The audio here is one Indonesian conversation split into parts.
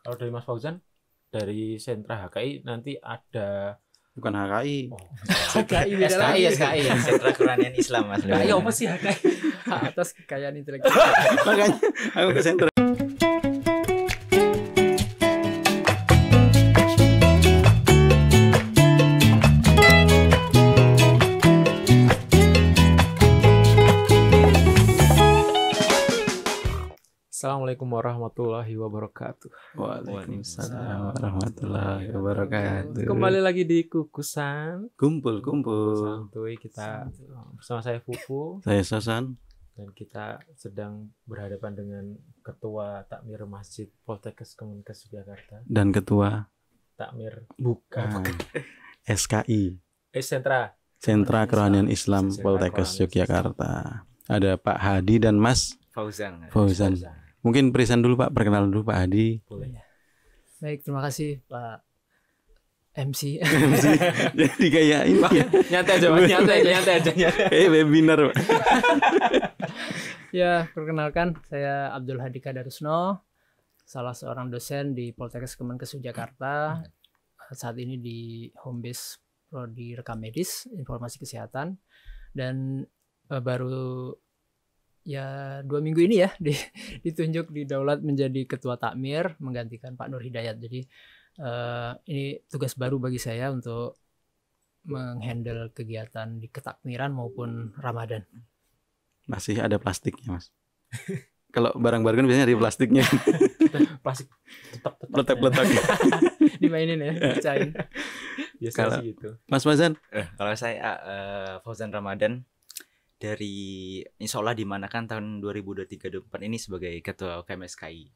Kalau dari Mas Fauzan, dari sentra HKI nanti ada Bukan HKI. HKI beda SKI, lagi. SKI, Sentra Kerohanian Islam Mas. HKI apa sih HKI? Hak atas kekayaan intelektual. Makanya aku ke sentra. Assalamualaikum warahmatullahi wabarakatuh. Waalaikumsalam warahmatullahi wabarakatuh. Kembali lagi di Kukusan Kumpul. Santuy, kita bersama saya Fufu Saya Sasan. dan kita sedang berhadapan dengan Ketua Takmir Masjid Poltekkes Kemenkes Yogyakarta. Dan Ketua Takmir bukan SKI. Sentra Sentra Kerohanian Islam Sentra Poltekkes Kerohanian Yogyakarta. Ada Pak Hadi dan Mas Fauzan. Fauzan. Mungkin present dulu Pak, perkenalan dulu Pak Hadi. Boleh. Baik, terima kasih Pak MC. Jadi kayak ini ya. Nyantai aja, Mas. Nyantai aja. Webinar Pak. Ya, perkenalkan saya Abdul Hadi Kadarusno, salah seorang dosen di Poltekkes Kemenkes Yogyakarta. Saat ini di home base prodi rekam medis, informasi kesehatan, dan baru ya 2 minggu ini ya ditunjuk didaulat menjadi ketua takmir menggantikan Pak Nur Hidayat. Jadi ini tugas baru bagi saya untuk menghandle kegiatan di ketakmiran maupun Ramadan. Masih ada plastiknya Mas. Kalau barang-barang kan biasanya ada plastiknya. Plastik tetap Letak-letak. Dimainin ya, pecahin. biasa Kalau- sih gitu. Mas Fauzan. Kalau saya Fauzan Ramadan dari insya Allah dimanakan tahun 2023-2024 ini sebagai ketua KMSKI.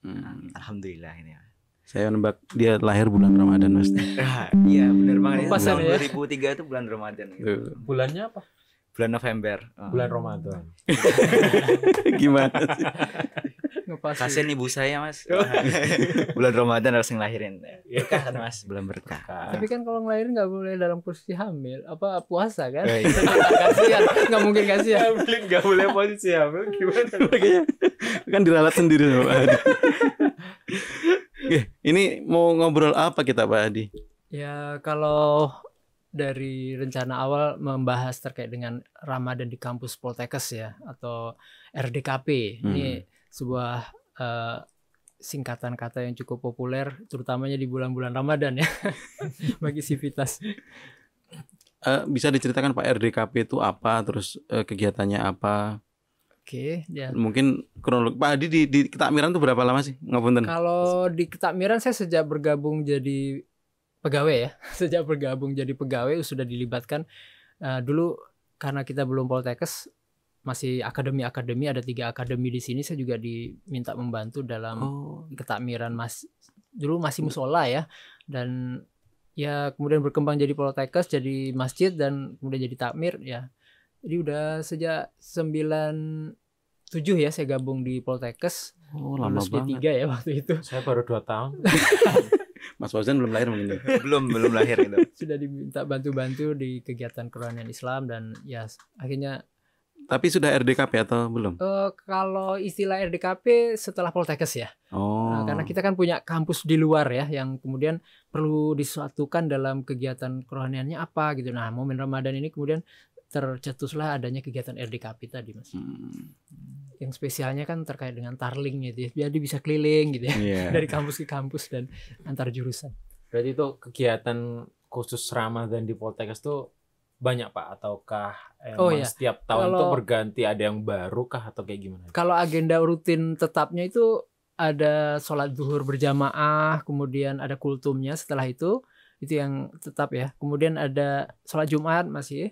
Alhamdulillah ini. Saya nebak dia lahir bulan Ramadan Mas. Iya benar banget. Pas Tahun ya. 2003 itu bulan Ramadan. Gitu. Tuh. Bulannya apa? Bulan November. Bulan Ramadan. Gimana sih? Ngepas. Kasian ibu saya Mas. Bulan Ramadan harus ngelahirin. Berkah kan Mas, bulan berkah. Tapi kan kalau ngelahirin nggak boleh dalam posisi hamil, apa puasa kan? Oh, iya. Kasihan, nggak mungkin kasihan. Nggak boleh posisi hamil gimana? Makanya kan diralat sendiri sama Pak Hadi. Oke, ini mau ngobrol apa kita Pak Hadi? Ya kalau dari rencana awal membahas terkait dengan Ramadan di kampus Poltekkes ya, atau RDKP. Ini sebuah singkatan kata yang cukup populer terutamanya di bulan-bulan Ramadan ya bagi sivitas. Bisa diceritakan Pak RDKP itu apa, terus kegiatannya apa? Oke, ya. Mungkin kronologi Pak Hadi di ketakmiran itu berapa lama sih? Ngapunten. Kalau di ketakmiran saya sejak bergabung jadi pegawai ya. Sejak bergabung jadi pegawai sudah dilibatkan. Dulu karena kita belum Poltekkes, masih akademi, ada 3 akademi di sini. Saya juga diminta membantu dalam ketakmiran dulu masih musola ya. Dan ya kemudian berkembang jadi Poltekkes, jadi masjid, dan kemudian jadi takmir ya. Jadi udah sejak 97 ya saya gabung di Poltekkes. Lama Lulus banget. D3 ya waktu itu. Saya baru 2 tahun. Mas Fauzan belum lahir mungkin. belum lahir gitu. Sudah diminta bantu-bantu di kegiatan kerohanian Islam, dan ya akhirnya Tapi sudah RDKP atau belum? kalau istilah RDKP setelah Poltekkes ya. Oh. Karena kita kan punya kampus di luar ya yang kemudian perlu disatukan dalam kegiatan kerohaniannya apa gitu. Nah, momen Ramadan ini kemudian tercetuslah adanya kegiatan RDKP tadi Mas. Yang spesialnya kan terkait dengan tarling gitu ya. Jadi bisa keliling gitu ya. Iya. Dari kampus ke kampus dan antar jurusan. Berarti itu kegiatan khusus Ramadan di Poltekkes tuh banyak Pak, ataukah emang iya. setiap tahun tuh Kalau- berganti, ada yang baru kah atau kayak gimana? Kalau agenda rutin tetapnya itu ada sholat zuhur berjamaah, kemudian ada kultumnya setelah itu yang tetap ya. Kemudian ada sholat Jumat masih,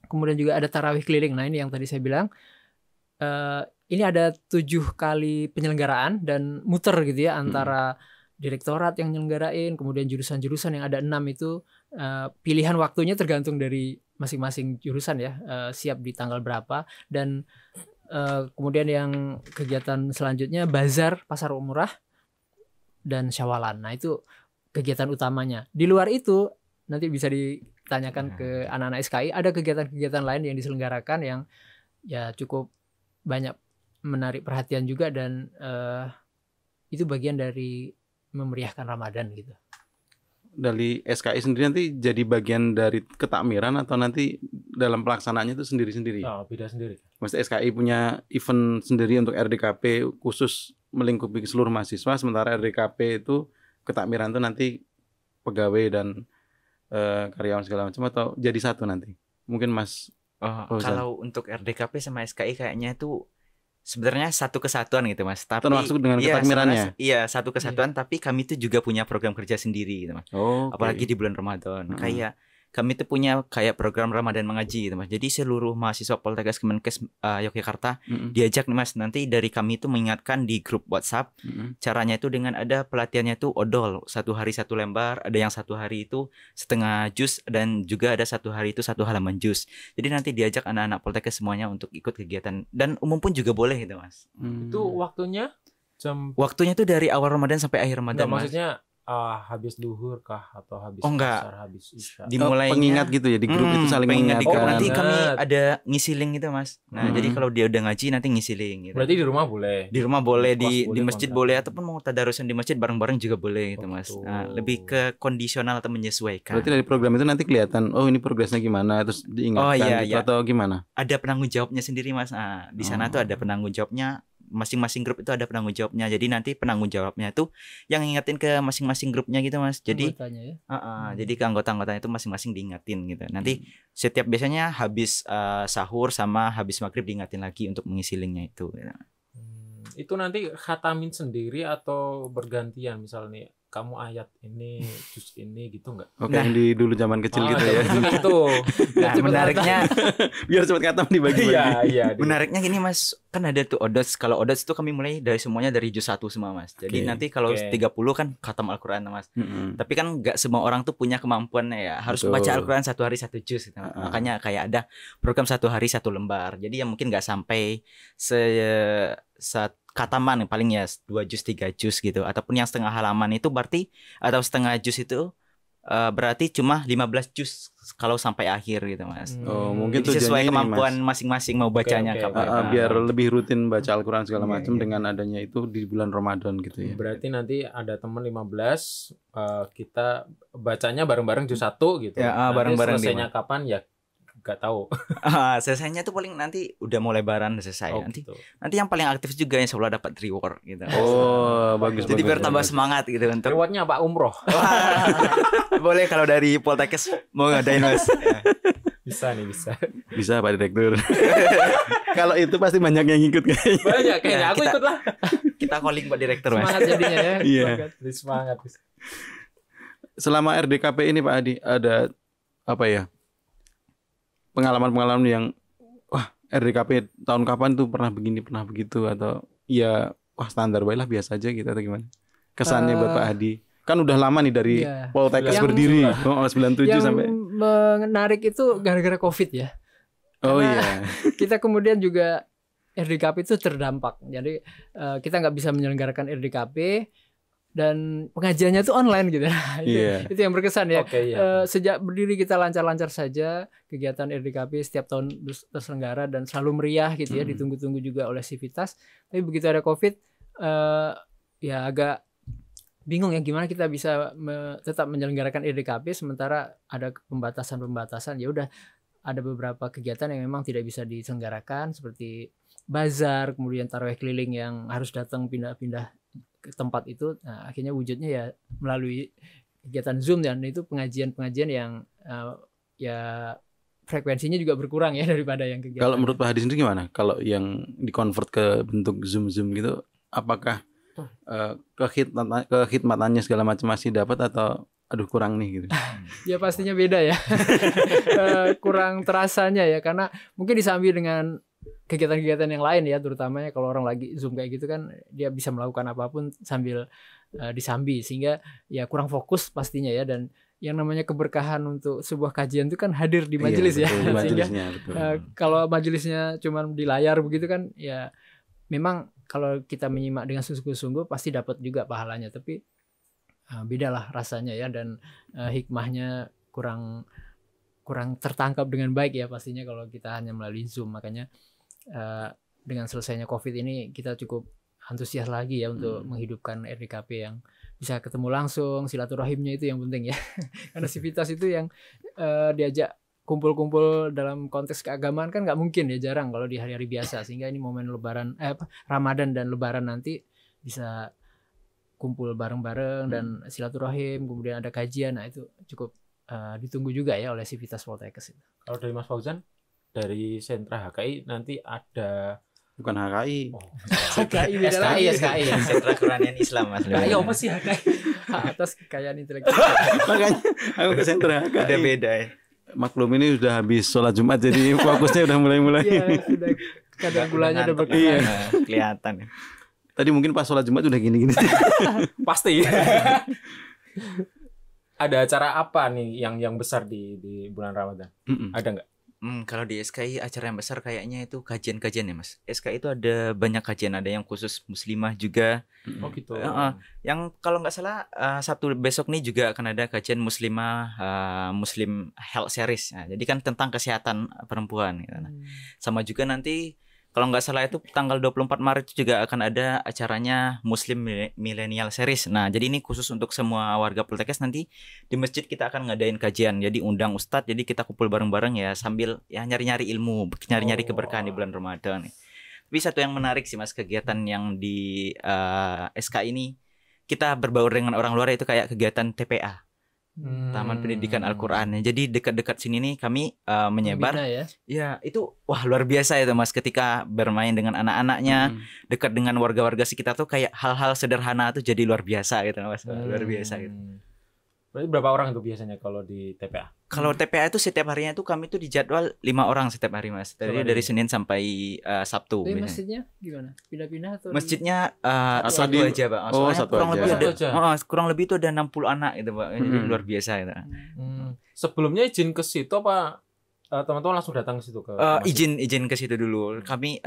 kemudian juga ada tarawih keliling. Nah ini yang tadi saya bilang, ini ada 7 kali penyelenggaraan dan muter gitu ya antara direktorat yang nyelenggarain, kemudian jurusan-jurusan yang ada 6 itu pilihan waktunya tergantung dari masing-masing jurusan ya, siap di tanggal berapa. Dan kemudian yang kegiatan selanjutnya bazar pasar murah dan syawalan. Nah itu kegiatan utamanya. Di luar itu nanti bisa ditanyakan ke anak-anak SKI, ada kegiatan-kegiatan lain yang diselenggarakan yang ya cukup banyak menarik perhatian juga, dan itu bagian dari memeriahkan Ramadan gitu. Dari SKI sendiri nanti jadi bagian dari ketakmiran atau nanti dalam pelaksanaannya itu sendiri-sendiri? Oh, beda sendiri. Maksudnya SKI punya event sendiri untuk RDKP khusus melingkupi seluruh mahasiswa, sementara RDKP itu ketakmiran itu nanti pegawai dan karyawan segala macam, atau jadi satu nanti? Mungkin Mas Fauzan. Kalau untuk RDKP sama SKI kayaknya itu sebenarnya satu kesatuan gitu Mas. Tapi termasuk dengan iya, ketakmirannya? Iya, satu kesatuan, tapi kami itu juga punya program kerja sendiri gitu Mas. Oh, Apalagi di bulan Ramadan. Kayak kami itu punya kayak program Ramadan mengaji gitu Mas. Jadi seluruh mahasiswa Poltekkes Kemenkes Yogyakarta diajak nih Mas. Nanti dari kami itu mengingatkan di grup WhatsApp. Caranya itu dengan ada pelatihannya itu odol, 1 hari 1 lembar, ada yang 1 hari itu setengah juz, dan juga ada 1 hari itu 1 halaman juz. Jadi nanti diajak anak-anak Poltekkes semuanya untuk ikut kegiatan, dan umum pun juga boleh gitu Mas. Itu waktunya Waktunya itu dari awal Ramadan sampai akhir Ramadan. enggak, Mas. maksudnya habis duhur kah atau habis enggak. asar, habis isya? Dimulainya pengingat gitu ya, di grup itu saling pengingat di grup. mengingatkan. Nanti kami ada ngisiling gitu Mas. Nah jadi kalau dia udah ngaji nanti ngisiling gitu. Berarti di rumah boleh. Di rumah boleh, Di kos di boleh, masjid kontak. boleh, ataupun mau tadarusan di masjid bareng-bareng juga boleh gitu Mas. Betul. Nah, lebih ke kondisional atau menyesuaikan. Berarti dari program itu nanti kelihatan, oh ini progresnya gimana, terus diingatkan iya, gitu, iya. atau gimana? Ada penanggung jawabnya sendiri Mas. Nah, di sana tuh ada penanggung jawabnya. Masing-masing grup itu ada penanggung jawabnya. Jadi nanti penanggung jawabnya itu yang ngingetin ke masing-masing grupnya gitu Mas. Jadi Anggotanya ya. jadi ke anggota-anggotanya itu masing-masing diingatin gitu. Nanti setiap biasanya habis sahur sama habis maghrib diingatin lagi untuk mengisi linknya itu gitu. Itu nanti khatamin sendiri atau bergantian, misalnya kamu ayat ini, juz ini gitu enggak? Oke, yang di dulu zaman kecil gitu ya. Itu. Nah, menariknya Biar cepat khatam dibagi-bagi. Iya. menariknya gini Mas, kan ada tuh odots. Kalau odots itu kami mulai dari semuanya dari juz 1 semua Mas. Jadi Oke, nanti kalau oke. 30 kan khatam Al-Qur'an Mas. Tapi kan nggak semua orang tuh punya kemampuannya ya. Harus Betul. baca Al-Qur'an 1 hari 1 juz gitu. Makanya kayak ada program 1 hari 1 lembar. Jadi ya mungkin nggak sampai khataman paling ya 2 juz 3 juz gitu, ataupun yang setengah halaman itu berarti, atau setengah juz itu berarti cuma 15 juz kalau sampai akhir gitu Mas. Oh, mungkin Jadi sesuai tujuannya ini, kemampuan Mas. masing-masing mau bacanya Oke, oke. kapan. Biar lebih rutin baca Al-Quran segala Iya, macam iya. dengan adanya itu di bulan Ramadan gitu ya. Berarti nanti ada teman 15, kita bacanya bareng-bareng juz 1 gitu. Ya, Nanti bareng-bareng selesainya kapan ya nggak tahu. Selesainya tuh paling nanti udah mulai lebaran selesai. Oh, Nanti gitu. nanti yang paling aktif juga yang seolah dapat reward gitu. Oh, bagus. Jadi biar bagus, tambah bagus. semangat gitu untuk Rewardnya apa, umroh? boleh kalau dari Poltekkes mau ngadain Mas. Bisa nih, bisa. Bisa Pak Direktur. Kalau itu pasti banyak yang ikut kayaknya. Banyak kayaknya. Ya, Aku kita- ikut lah. Kita calling Pak Direktur Mas. Semangat jadinya ya. Iya. Semangat. Semangat. Selama RDKP ini Pak Adi, ada apa ya, pengalaman-pengalaman yang wah RDKP tahun kapan tuh pernah begini, pernah begitu, atau ya wah standar baiklah biasa aja gitu, atau gimana? Kesannya buat Pak Adi. Kan udah lama nih dari Iya. Poltekkes Yang- berdiri. 97 Yang sampai. menarik itu gara-gara COVID ya. Oh karena- iya. Kita kemudian juga RDKP itu terdampak. Jadi kita nggak bisa menyelenggarakan RDKP dan pengajiannya itu online gitu. Iya. Itu yang berkesan ya. Oke, iya. Sejak berdiri kita lancar-lancar saja, kegiatan RDKP setiap tahun terselenggara dan selalu meriah gitu ya, ditunggu-tunggu juga oleh Civitas. Tapi begitu ada COVID, ya agak bingung ya gimana kita bisa tetap menyelenggarakan RDKP sementara ada pembatasan-pembatasan. Ya udah, ada beberapa kegiatan yang memang tidak bisa diselenggarakan seperti bazar, kemudian tarawih keliling yang harus datang pindah-pindah ke tempat itu. Nah, akhirnya wujudnya ya melalui kegiatan Zoom, dan itu pengajian-pengajian yang ya frekuensinya juga berkurang ya daripada yang kegiatan. Kalau menurut Pak Hadi sendiri gimana? Kalau yang dikonvert ke bentuk Zoom gitu, apakah kekhidmatannya segala macam masih dapat, atau aduh kurang nih gitu? Ya pastinya beda ya. Kurang terasanya ya, karena mungkin disambi dengan kegiatan-kegiatan yang lain ya, terutamanya kalau orang lagi Zoom kayak gitu kan dia bisa melakukan apapun sambil disambi, sehingga ya kurang fokus pastinya ya. Dan yang namanya keberkahan untuk sebuah kajian itu kan hadir di majelis Iya, ya. betul, di Sehingga majelisnya, betul. kalau majelisnya cuma di layar begitu kan ya, memang kalau kita menyimak dengan sungguh-sungguh pasti dapat juga pahalanya, tapi beda lah rasanya ya, dan hikmahnya kurang tertangkap dengan baik ya pastinya kalau kita hanya melalui Zoom. Makanya dengan selesainya COVID ini kita cukup antusias lagi ya untuk menghidupkan RDKP yang bisa ketemu langsung, silaturahimnya itu yang penting ya. Karena sivitas itu yang diajak kumpul-kumpul dalam konteks keagamaan kan nggak mungkin ya, jarang kalau di hari-hari biasa, sehingga ini momen Lebaran Ramadan dan Lebaran nanti bisa kumpul bareng-bareng dan silaturahim, kemudian ada kajian. Nah itu cukup ditunggu juga ya oleh Civitas Poltekkes itu. Kalau dari Mas Fauzan, dari sentra HKI nanti ada Bukan HKI. HKI beda lagi. SKI. Sentra Kerohanian Islam Mas. HKI apa sih HKI? Hak atas kekayaan intelektual. Makanya aku ke sentra HKI. Ada beda ya. Maklum ini udah habis sholat Jumat jadi fokusnya udah mulai-mulai. Iya, sudah kadar gulanya udah berkurang. Iya. Kelihatan. Tadi mungkin pas sholat Jumat udah gini-gini. Pasti. Ada acara apa nih yang besar di bulan Ramadan? Ada nggak? Kalau di SKI acara yang besar kayaknya itu kajian-kajian ya Mas. SKI itu ada banyak kajian, ada yang khusus muslimah juga. Oh gitu. Yang kalau nggak salah Sabtu besok nih juga akan ada kajian muslimah Muslim Health Series. Nah, jadi kan tentang kesehatan perempuan gitu. Sama juga nanti kalau nggak salah itu tanggal 24 Maret juga akan ada acaranya Muslim Millennial Series. Nah, jadi ini khusus untuk semua warga Poltekkes, nanti di masjid kita akan ngadain kajian. Jadi undang ustadz, jadi kita kumpul bareng-bareng ya sambil ya nyari-nyari ilmu, nyari-nyari keberkahan di bulan Ramadan. Tapi satu yang menarik sih Mas, kegiatan yang di SK ini kita berbaur dengan orang luar, itu kayak kegiatan TPA. Taman Pendidikan Al-Qur'an. Jadi dekat-dekat sini nih kami menyebar. Bina, ya. Ya, itu wah luar biasa itu Mas, ketika bermain dengan anak-anaknya, dekat dengan warga-warga sekitar tuh kayak hal-hal sederhana tuh jadi luar biasa gitu Mas. Luar biasa gitu. Berarti berapa orang itu biasanya kalau di TPA? Kalau TPA itu setiap harinya tuh kami tuh dijadwal 5 orang setiap hari Mas. Dari Senin sampai Sabtu. Tapi masjidnya gimana? Pindah-pindah atau masjidnya Atau satu aja Pak. Oh, Soalnya satu kurang aja. lebih ada Satu aja. kurang lebih itu ada 60 anak gitu Pak. Jadi luar biasa gitu. Sebelumnya izin ke situ apa teman-teman langsung datang ke situ ke izin ke situ dulu. Kami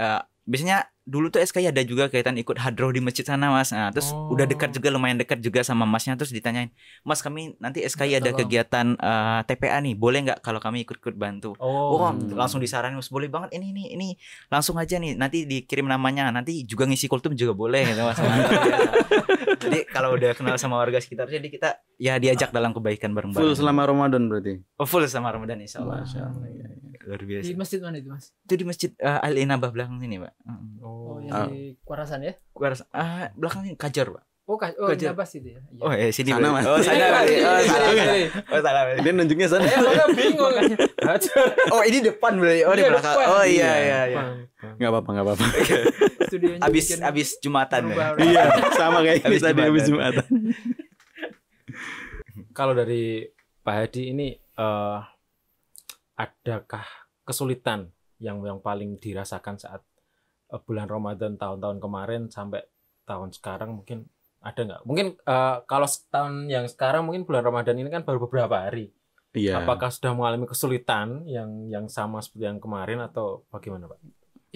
biasanya dulu tuh SKI ada juga kaitan ikut hadroh di masjid sana Mas. Nah, terus udah dekat juga, lumayan dekat juga sama Masnya, terus ditanyain, "Mas, kami nanti SKI ada kegiatan TPA nih, boleh nggak kalau kami ikut bantu?" Langsung disaranin, "Mas, boleh banget, ini langsung aja nih, nanti dikirim namanya, nanti juga ngisi kultum juga boleh gitu Mas." Jadi kalau udah kenal sama warga sekitar, jadi kita ya diajak dalam kebaikan bareng-bareng. Full selama Ramadan berarti. Full sama Ramadan insyaallah. Masyaallah. Luar biasa. di masjid mana itu Mas? Itu di masjid Al-Inabah belakang sini Pak. Oh, yang di Kuarasan ya? Belakang ini Kajar Pak. Kajar. Inabah situ ya. Oh ya sini Sana, Mas. Oh sana. Oh salah. Dia nunjuknya sana. Bingung kan. Oh ini depan berarti. Oh di belakang. Oh iya. Enggak apa-apa. Studionya Abis Jumatan ya. Iya, sama kayak Habis tadi habis Jumatan. Jumatan. Kalau dari Pak Hadi ini adakah kesulitan yang paling dirasakan saat bulan Ramadan tahun-tahun kemarin sampai tahun sekarang, mungkin ada nggak? Mungkin kalau tahun yang sekarang mungkin bulan Ramadan ini kan baru beberapa hari. Iya. Apakah sudah mengalami kesulitan yang sama seperti yang kemarin atau bagaimana Pak?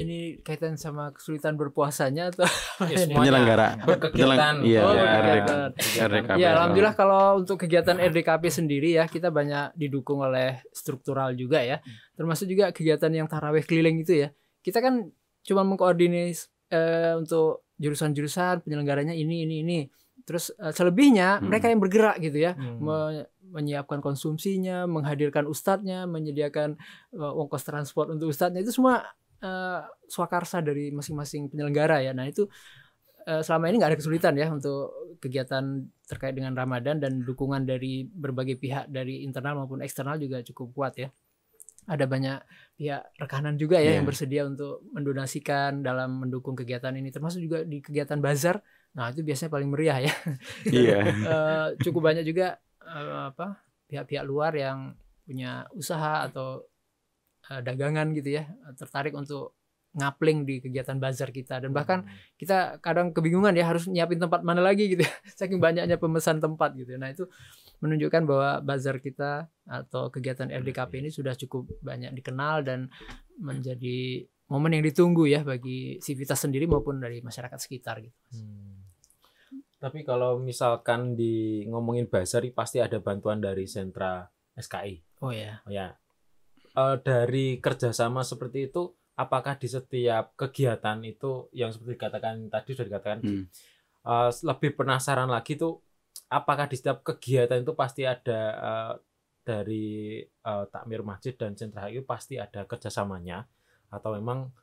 Ini kaitan sama kesulitan berpuasanya atau Penyelenggara berkegiatan. Iya, kegiatan. RDKP. Ya, alhamdulillah kalau untuk kegiatan RDKP sendiri ya, kita banyak didukung oleh struktural juga ya. Termasuk juga kegiatan yang tarawih keliling itu ya. Kita kan cuma mengkoordinir untuk jurusan-jurusan penyelenggaranya ini. Terus selebihnya mereka yang bergerak gitu ya. Menyiapkan konsumsinya, menghadirkan ustadznya, menyediakan ongkos transport untuk ustadznya, itu semua swakarsa dari masing-masing penyelenggara ya. Nah itu selama ini nggak ada kesulitan ya untuk kegiatan terkait dengan Ramadan, dan dukungan dari berbagai pihak dari internal maupun eksternal juga cukup kuat ya. Ada banyak pihak rekanan juga ya yang bersedia untuk mendonasikan dalam mendukung kegiatan ini, termasuk juga di kegiatan bazar. Nah itu biasanya paling meriah ya. Iya. Cukup banyak juga pihak-pihak luar yang punya usaha atau dagangan gitu ya, tertarik untuk ngapling di kegiatan bazar kita, dan bahkan kita kadang kebingungan ya harus nyiapin tempat mana lagi gitu ya, saking banyaknya pemesan tempat gitu. Nah itu menunjukkan bahwa bazar kita atau kegiatan RDKP ini sudah cukup banyak dikenal dan menjadi momen yang ditunggu ya bagi Civitas sendiri maupun dari masyarakat sekitar gitu. Tapi kalau misalkan ngomongin bazar, pasti ada bantuan dari sentra SKI. Oh ya. Dari kerjasama seperti itu, apakah di setiap kegiatan itu yang seperti dikatakan tadi sudah dikatakan lebih penasaran lagi tuh apakah di setiap kegiatan itu pasti ada dari takmir masjid dan sentra HI pasti ada kerjasamanya, atau memang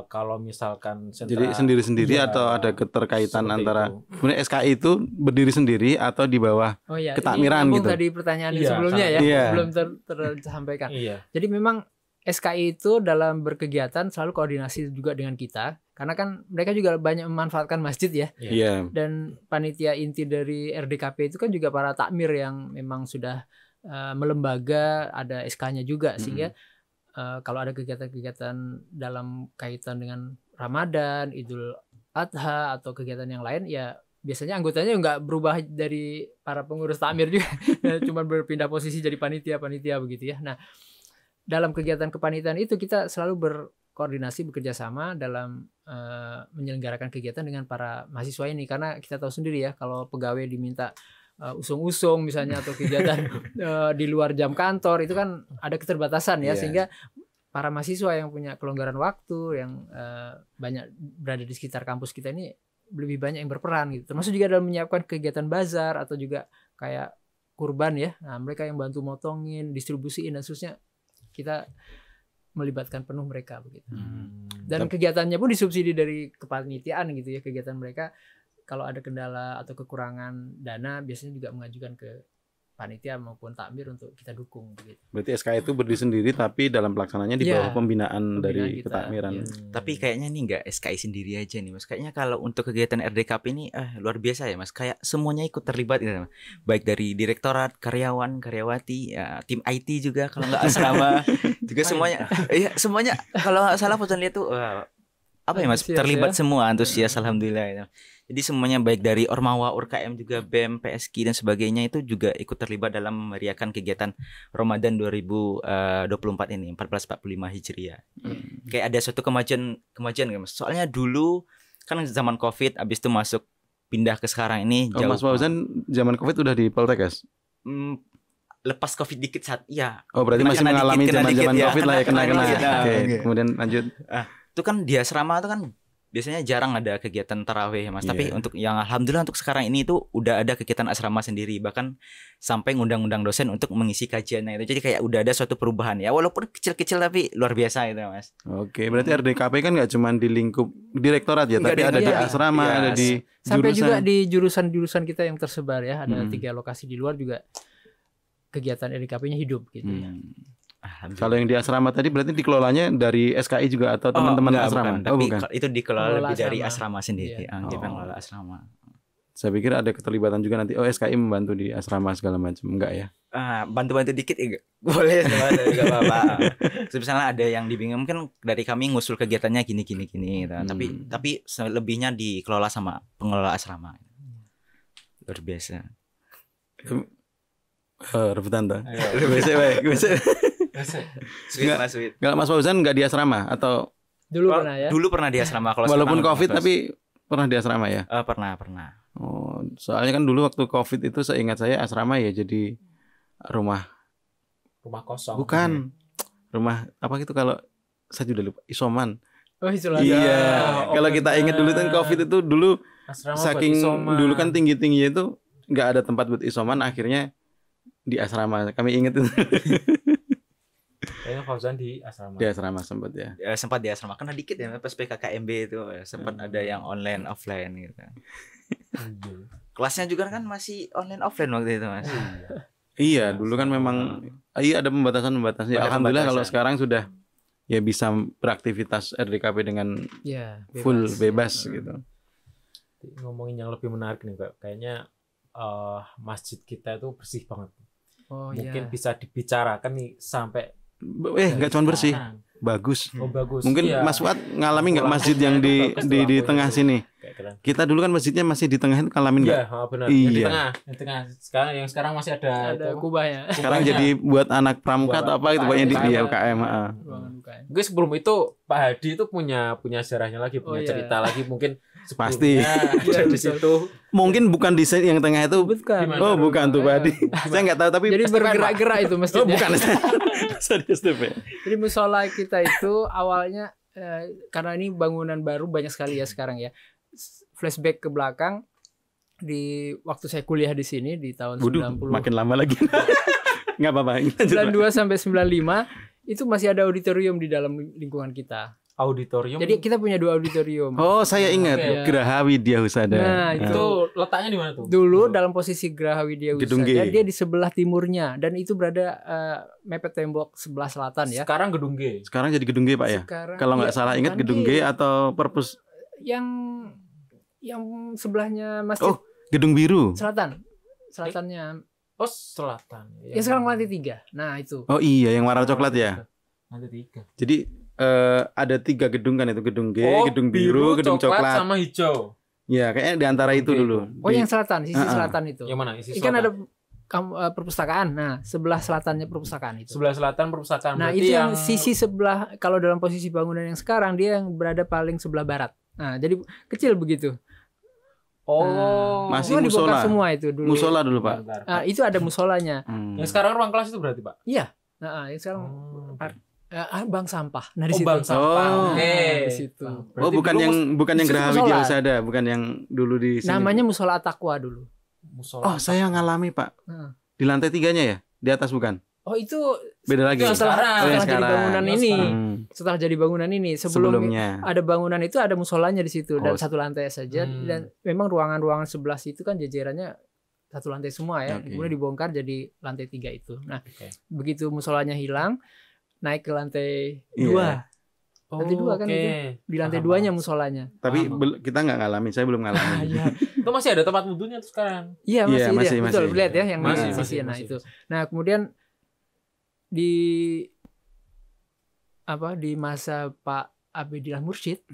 kalau misalkan sentra jadi sendiri-sendiri iya, atau ada keterkaitan seperti antara itu. kemudian SKI itu berdiri sendiri atau di bawah Oh iya, ketakmiran ini gitu. tadi pertanyaan yang Iya, sebelumnya ya, iya. belum tersampaikan. Iya. Jadi memang SKI itu dalam berkegiatan selalu koordinasi juga dengan kita, karena kan mereka juga banyak memanfaatkan masjid ya. Iya. Dan panitia inti dari RDKP itu kan juga para takmir yang memang sudah melembaga, ada SK-nya juga, sehingga kalau ada kegiatan-kegiatan dalam kaitan dengan Ramadan, Idul Adha atau kegiatan yang lain, ya biasanya anggotanya nggak berubah dari para pengurus takmir juga, cuma berpindah posisi jadi panitia begitu ya. Nah, dalam kegiatan kepanitiaan itu kita selalu berkoordinasi, bekerja sama dalam menyelenggarakan kegiatan dengan para mahasiswa ini, karena kita tahu sendiri ya, kalau pegawai diminta usung-usung misalnya atau kegiatan di luar jam kantor itu kan ada keterbatasan ya, sehingga para mahasiswa yang punya kelonggaran waktu, yang banyak berada di sekitar kampus kita ini lebih banyak yang berperan gitu, termasuk juga dalam menyiapkan kegiatan bazar atau juga kayak kurban ya. Nah, mereka yang bantu motongin, distribusiin dan seterusnya, kita melibatkan penuh mereka begitu. Dan kegiatannya pun disubsidi dari kepanitiaan gitu ya, kegiatan mereka. Kalau ada kendala atau kekurangan dana, biasanya juga mengajukan ke panitia maupun takmir untuk kita dukung begitu. Berarti SKI itu berdiri sendiri tapi dalam pelaksananya di bawah pembinaan dari kita, ketakmiran. Tapi kayaknya nih nggak SKI sendiri aja nih Mas. Kayaknya kalau untuk kegiatan RDKP ini luar biasa ya Mas. Kayak semuanya ikut terlibat gitu. Baik dari direktorat, karyawan, karyawati, ya, tim IT juga kalau nggak asrama juga semuanya. Iya, semuanya kalau nggak salah Fauzan lihat tuh apa ya Mas? Terlibat semua, antusias alhamdulillah ya. Jadi semuanya baik dari Ormawa, UKM juga BEM, PSK dan sebagainya itu juga ikut terlibat dalam memeriahkan kegiatan Ramadan 2024 ini 1445 Hijriah. Kayak ada suatu kemajuan gitu Mas. Soalnya dulu kan zaman Covid, abis itu masuk pindah ke sekarang ini Oh, jauh. Mas Fauzan zaman Covid udah di Poltekkes? Lepas Covid dikit saat iya. Oh, berarti masih mengalami zaman-zaman Covid lah ya, kena. Oke. Kemudian lanjut. Itu kan di asrama itu kan biasanya jarang ada kegiatan tarawih ya Mas. Tapi untuk yang alhamdulillah untuk sekarang ini itu udah ada kegiatan asrama sendiri, bahkan sampai ngundang-undang dosen untuk mengisi kajiannya itu. Jadi kayak udah ada suatu perubahan ya, walaupun kecil-kecil tapi luar biasa itu Mas. Oke, berarti RDKP kan nggak cuma di lingkup direktorat ya, tapi ada di asrama, ada di sampai jurusan. juga di jurusan-jurusan kita yang tersebar ya, ada 3 lokasi di luar juga kegiatan RDKP-nya hidup gitu ya. Kalau yang di asrama tadi berarti dikelolanya dari SKI juga atau teman-teman asrama? Bukan. Tapi bukan. itu dikelola lebih dari asrama. asrama sendiri. Iya. Dia pengelola asrama. Saya pikir ada keterlibatan juga nanti. Oh, SKI membantu di asrama segala macam. Enggak ya? Bantu-bantu dikit boleh, enggak apa-apa. Misalnya ada yang dibingung mungkin dari kami ngusul kegiatannya gini gitu. Tapi selebihnya dikelola sama pengelola asrama. Luar biasa. Rebutan tuh. Sweet. Kalau Mas Fauzan nggak di asrama atau Dulu pernah ya? Dulu pernah di asrama kalau walaupun sekarang Covid terus. tapi pernah di asrama ya? Pernah. Oh, soalnya kan dulu waktu Covid itu seingat saya asrama ya jadi rumah kosong. Bukan. Rumah apa gitu kalau saya sudah lupa, isoman. Oh, isolasi. Iya. Kalau kita ingat dulu kan Covid itu dulu asrama saking dulu kan tinggi-tingginya itu nggak ada tempat buat isoman, akhirnya di asrama. Kami ingat itu. Kayaknya Fauzan di asrama. Di asrama sempat ya. Sempat di asrama karena dikit ya pas PKKMB itu sempat ada yang online offline gitu. Kelasnya juga kan masih online offline waktu itu Mas. Iya, dulu kan memang ada pembatasan-pembatasan. Ya, alhamdulillah kalau sekarang sudah ya bisa beraktivitas RDKP dengan full bebas gitu. Ngomongin yang lebih menarik nih Pak, kayaknya masjid kita itu bersih banget. Mungkin bisa dibicarakan nih sampai nggak cuma bersih, bagus. Bagus. Mungkin Mas Fuad ngalami nggak masjid yang di tengah sini? Kita dulu kan masjidnya masih di tengah, itu ngalamin nggak? Iya, benar. Iya. Di tengah. Sekarang masih ada kubahnya. Sekarang jadi buat anak pramuka atau apa itu pokoknya di UKM. Gue sebelum itu Pak Hadi itu punya sejarahnya lagi, punya cerita lagi mungkin pasti di situ. Mungkin bukan di yang tengah itu. Bukan. Oh, bukan tuh Pak Hadi. Saya nggak tahu tapi jadi bergerak-gerak itu masjidnya. Oh, bukan. Serius tuh, Pak. Jadi musola kita itu awalnya karena ini bangunan baru banyak sekali ya sekarang ya. Flashback ke belakang, di waktu saya kuliah di sini di tahun Waduh, 90 makin lama lagi. Nggak apa-apa. 92 sampai 95 itu masih ada auditorium di dalam lingkungan kita. Auditorium. Jadi kita punya 2 auditorium. Oh, saya ingat Oke. Geraha Widya Husada. Nah, itu letaknya di mana tuh? Dulu dalam posisi Geraha Widya Gedung Husada, G. dia di sebelah timurnya dan itu berada mepet tembok sebelah selatan ya. Sekarang Gedung G. Sekarang jadi Gedung G, Pak ya? Sekarang Kalau nggak ya, salah ingat bukan Gedung G atau Perpus yang sebelahnya Masjid Oh, Gedung Biru. selatannya Oh, selatan. yang sekarang lantai 3. Nah, itu. Oh iya, yang warna coklat ya. Lantai 3. Jadi ada 3 gedung kan itu, Gedung G, Oh, Gedung Biru, Gedung Coklat. sama hijau. Ya, kayaknya di antara itu Oke. dulu. Oh, yang selatan, sisi selatan itu. Yang mana? Isi Ini kan selatan. ada perpustakaan. Nah, sebelah selatannya perpustakaan itu. Sebelah selatan perpustakaan. Nah, Berarti itu yang sisi sebelah, kalau dalam posisi bangunan yang sekarang dia yang berada paling sebelah barat. Nah, jadi kecil begitu. Oh, Masih Semua dibongkar musola. semua itu dulu. Musola dulu, Pak. Bentar. Nah, itu ada musolanya. Yang sekarang ruang kelas itu berarti, Pak? Nah, yang sekarang Oh, bank sampah. Nah, di oh situ. bang sampah. Oh. Oke. Di situ. Oh, Berarti bukan dulu yang di situ Geraha musola. Widya Husada, bukan yang dulu di sini. Namanya musola At-Taqwa dulu. musola. Oh, saya ngalami, Pak. Nah. Di lantai 3-nya ya? Di atas bukan? Oh, itu Beda lagi. Yang setelah, sekarang. Oh, yang setelah jadi sekarang. bangunan Yang ini. sekarang. Setelah jadi bangunan ini, Sebelumnya. ada bangunan itu ada musolanya di situ dan Oh. satu lantai saja dan memang ruangan-ruangan sebelah situ kan jajarannya satu lantai semua ya. Oke. Kemudian dibongkar jadi lantai 3 itu. Nah, Oke. begitu musolanya hilang, naik ke lantai Iya. 2. Lantai 2 kan oke. itu. Di lantai Paham, 2-nya paham. musolanya. Tapi Paham. kita nggak ngalamin, saya belum ngalamin. Iya, Itu masih ada tempat wudhunya tuh sekarang. iya Iya, masih, masih. betul. Lihat ya yang Masih, di sisi. masih, Nah, masih. itu. Nah, kemudian di masa Pak Abdillah Mursyid,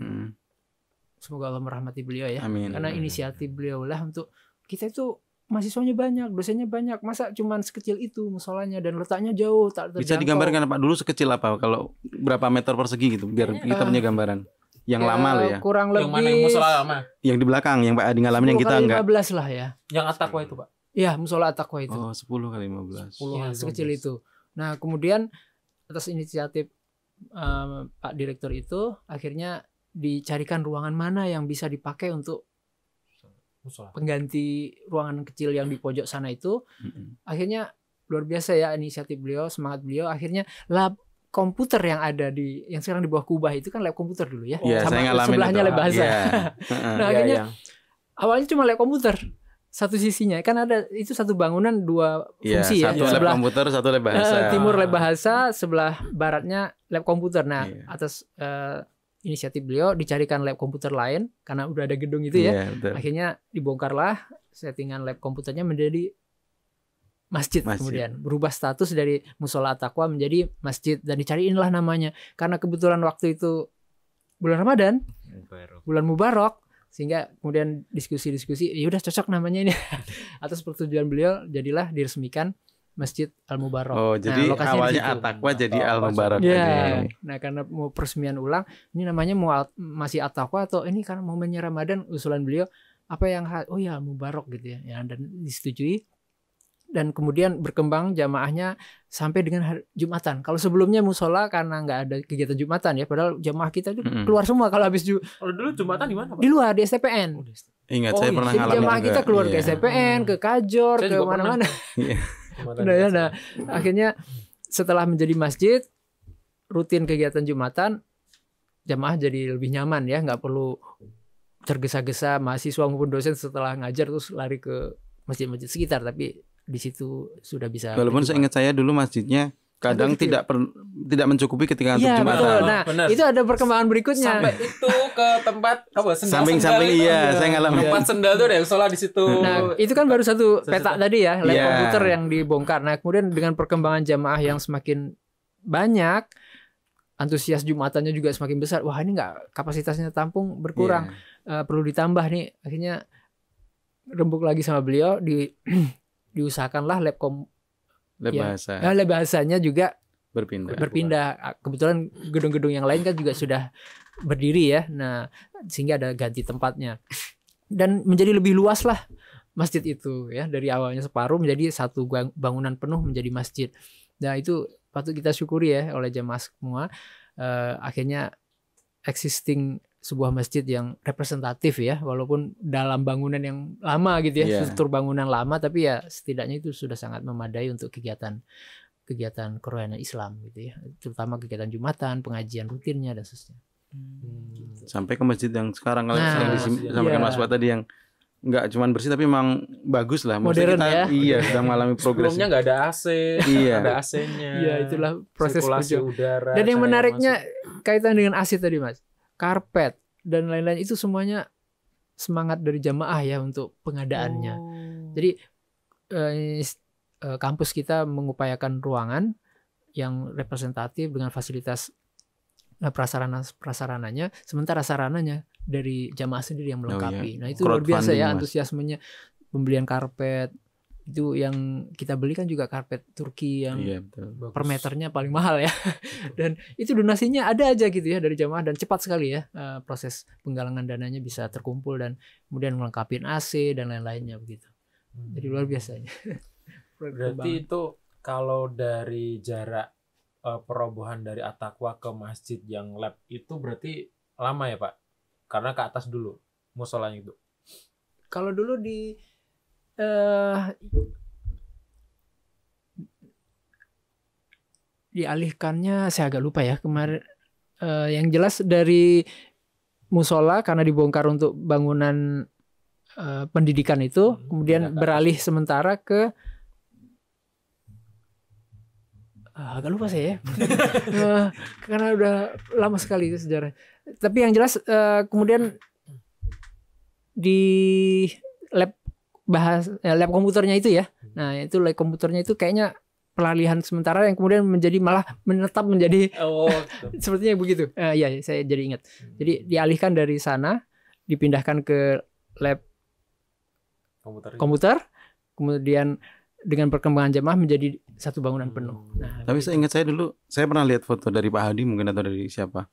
semoga Allah merahmati beliau ya. Amin. Karena inisiatif beliau lah untuk kita itu mahasiswanya banyak, dosennya banyak, masa cuman sekecil itu musolanya dan letaknya jauh tak terjangkau. Bisa digambarkan Pak dulu sekecil apa? Kalau berapa meter persegi gitu biar kita punya gambaran. Yang lama loh ya. Kurang Yang lebih mana yang musola lama? Yang di belakang yang Pak Adi ngalamin yang 10 kita kali enggak. 15 lah ya. Yang At-Taqwa itu, Pak. Ya, musola At-Taqwa itu. Oh, 10 kali 15. 10 Ya, kali sekecil 15. itu. Nah, kemudian atas inisiatif Pak Direktur itu akhirnya dicarikan ruangan mana yang bisa dipakai untuk Musola. pengganti ruangan kecil yang di pojok sana itu. Akhirnya luar biasa ya inisiatif beliau, semangat beliau. Akhirnya lab komputer yang ada yang sekarang di bawah Kubah itu kan lab komputer dulu ya. Iya, Sama saya ngalamin sebelahnya itu. lab bahasa. Iya. Nah, Iya, akhirnya yang awalnya cuma lab komputer. Satu sisinya kan ada itu satu bangunan 2 Iya, fungsi ya. satu lab Sebelah komputer, satu lab bahasa. timur lab bahasa, sebelah baratnya lab komputer. Nah, Iya. atas inisiatif beliau dicarikan lab komputer lain karena udah ada gedung itu ya. Iya, betul. Akhirnya dibongkarlah settingan lab komputernya menjadi masjid. Masjid. Kemudian berubah status dari musola At-Taqwa menjadi masjid dan dicariinlah namanya karena kebetulan waktu itu bulan Ramadan, bulan Mubarak, sehingga kemudian diskusi-diskusi ya udah cocok namanya ini. Atas persetujuan beliau jadilah diresmikan Masjid Al-Mubarak. Oh, jadi lokasinya di awalnya situ. At-Taqwa jadi Oh, Al-Mubarak. Ya, Oke. nah karena mau peresmian ulang, ini namanya masih At-Taqwa atau ini karena momennya Ramadan, usulan beliau apa yang oh ya Mubarak gitu ya, dan disetujui dan kemudian berkembang jamaahnya sampai dengan hari Jumatan. Kalau sebelumnya musola karena nggak ada kegiatan Jumatan ya, padahal jamaah kita itu keluar semua kalau habis Kalau dulu Jumatan di mana, Pak? di luar di STPN. Ingat Oh, saya iya. pernah Jadi ngalamin jamaah juga. kita keluar ke Iya. STPN, ke Kajor, Saya ke juga mana-mana. Jumatan Nah, di nah, akhirnya setelah menjadi masjid, rutin kegiatan Jumatan, jamaah jadi lebih nyaman ya, nggak perlu tergesa-gesa mahasiswa maupun dosen setelah ngajar terus lari ke masjid-masjid sekitar, tapi di situ sudah bisa. Walaupun berjumpa. seingat saya dulu masjidnya kadang kecil. tidak mencukupi ketika untuk Iya Jumatan. betul. Nah Benar. itu ada perkembangan berikutnya. Sampai itu ke tempat apa? Samping-samping itu. iya, saya ngalamin. Tempat sendal tuh ada yang sholat di situ. Nah itu kan baru satu peta tadi ya, lab Iya. komputer yang dibongkar. Nah kemudian dengan perkembangan jamaah yang semakin banyak, antusias Jumatannya juga semakin besar. Wah ini nggak kapasitasnya tampung berkurang, Iya. perlu ditambah nih. Akhirnya rembuk lagi sama beliau diusahakanlah lab Lab ya. bahasa lab bahasanya juga berpindah. berpindah. Kebetulan gedung-gedung yang lain kan juga sudah berdiri ya. Nah, sehingga ada ganti tempatnya. Dan menjadi lebih luas lah masjid itu ya, dari awalnya separuh menjadi satu bangunan penuh menjadi masjid. Nah, itu patut kita syukuri ya oleh jamaah semua. Akhirnya existing sebuah masjid yang representatif ya, walaupun dalam bangunan yang lama gitu ya, Iya. struktur bangunan lama, tapi ya setidaknya itu sudah sangat memadai untuk kegiatan kerohanian Islam gitu ya, terutama kegiatan Jumatan, pengajian rutinnya dan seterusnya. Sampai ke masjid yang sekarang kalau Nah, yang disampaikan iya. Mas Fuad tadi yang nggak cuman bersih tapi memang bagus lah. Maksudnya Modern kita, ya. Iya, sudah mengalami progres. Sebelumnya nggak ada AC, Iya. ada AC-nya. Iya, itulah proses sirkulasi perjuangan. udara. Dan yang cahaya menariknya masuk. kaitan dengan AC tadi Mas, karpet dan lain-lain itu semuanya semangat dari jamaah ya untuk pengadaannya. Jadi kampus kita mengupayakan ruangan yang representatif dengan fasilitas prasarananya, sementara sarananya dari jamaah sendiri yang melengkapi. Nah itu luar biasa Crowdfunding, ya Mas. antusiasmenya, pembelian karpet itu yang kita beli kan juga karpet Turki yang Iya, betul. per meternya paling mahal ya. Dan itu donasinya ada aja gitu ya dari jamaah dan cepat sekali ya proses penggalangan dananya bisa terkumpul dan kemudian melengkapi AC dan lain-lainnya begitu. Jadi luar biasa ya. Berarti itu kalau dari jarak perobohan dari At-Taqwa ke masjid yang lab itu berarti lama ya Pak? Karena ke atas dulu musolanya itu. Kalau dulu dialihkannya saya agak lupa ya kemarin. Yang jelas dari musola karena dibongkar untuk bangunan pendidikan itu, kemudian pindah ke beralih sementara ke agak lupa saya ya. Karena udah lama sekali itu sejarah. Tapi yang jelas kemudian di lab komputernya itu ya. Nah, itu lab komputernya itu kayaknya peralihan sementara yang kemudian malah menetap menjadi sepertinya begitu. Iya, saya jadi ingat. Jadi dialihkan dari sana, dipindahkan ke lab komputer, kemudian dengan perkembangan jamaah menjadi satu bangunan penuh. Nah, Tapi saya ingat saya pernah lihat foto dari Pak Hadi mungkin atau dari siapa.